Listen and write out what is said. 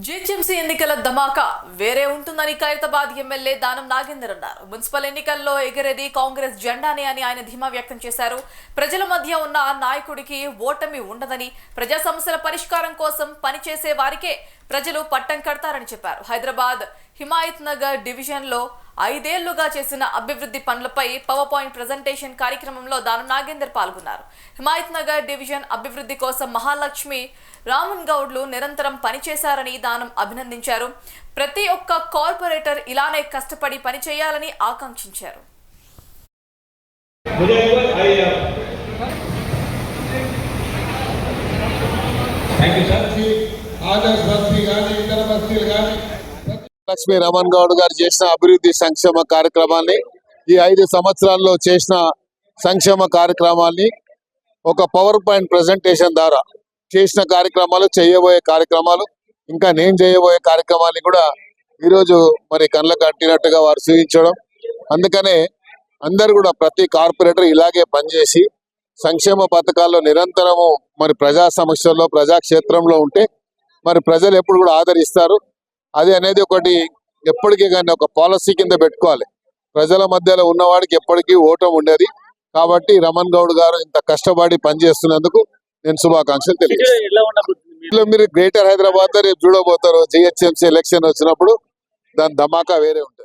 GHMC ఎన్నికల ధమాకా వేరే ఉంటుందని ఖైరతాబాద్ ఎమ్మెల్యే దానం నాగేందర్ అన్నారు. మున్సిపల్ ఎన్నికల్లో ఎగిరేది కాంగ్రెస్ జెండానే అని ఆయన ధీమా వ్యక్తం చేశారు. ప్రజల మధ్య ఉన్న నాయకుడికి ఓటమి ఉండదని, ప్రజా సమస్యల పరిష్కారం కోసం పనిచేసే వారికే ప్రజలు పట్టం కడతారని చెప్పారు. హైదరాబాద్ హిమాయత్ నగర్ డివిజన్లో 5 ఏళ్లుగా చేసిన అభివృద్ధి పనులపై పవర్ పాయింట్ ప్రెజెంటేషన్ కార్యక్రమంలో దానం నాగేందర్ పాల్గొన్నారు. హిమాయత్ నగర్ డివిజన్ అభివృద్ధి కోసం మహాలక్ష్మి రామన్ గౌడ్లు నిరంతరం పనిచేశారని దానం అభినందించారు. ప్రతి ఒక్క కార్పొరేటర్ ఇలానే కష్టపడి పనిచేయాలని ఆకాంక్షించారు. లక్ష్మీ రమణ్ గౌడ్ గారు చేసిన అభివృద్ధి సంక్షేమ కార్యక్రమాల్ని, ఈ 5 సంవత్సరాల్లో చేసిన సంక్షేమ కార్యక్రమాల్ని ఒక పవర్ పాయింట్ ప్రెజెంటేషన్ ద్వారా చేసిన కార్యక్రమాలు, చేయబోయే కార్యక్రమాలు, ఇంకా నేను చేయబోయే కార్యక్రమాన్ని కూడా ఈరోజు మరి కళ్ళకు కట్టినట్టుగా వారు చూపించడం. అందుకనే అందరు కూడా ప్రతి కార్పొరేటర్ ఇలాగే పనిచేసి సంక్షేమ పథకాల్లో నిరంతరము మరి ప్రజా సమస్యల్లో ప్రజాక్షేత్రంలో ఉంటే మరి ప్రజలు ఎప్పుడు కూడా ఆదరిస్తారు. అది అనేది ఒకటి ఎప్పటికీ కానీ ఒక పాలసీ కింద పెట్టుకోవాలి. ప్రజల మధ్యలో ఉన్నవాడికి ఎప్పటికీ ఓటం ఉండేది. కాబట్టి రమణ్ గౌడ్ గారు ఇంత కష్టపడి పనిచేస్తున్నందుకు నేను శుభాకాంక్షలు తెలియజేస్తాను. మీరు గ్రేటర్ హైదరాబాద్ లో రేపు చూడబోతారు. జిహెచ్ఎంసీ ఎలక్షన్ వచ్చినప్పుడు దాని ధమాకా వేరే ఉంటుంది.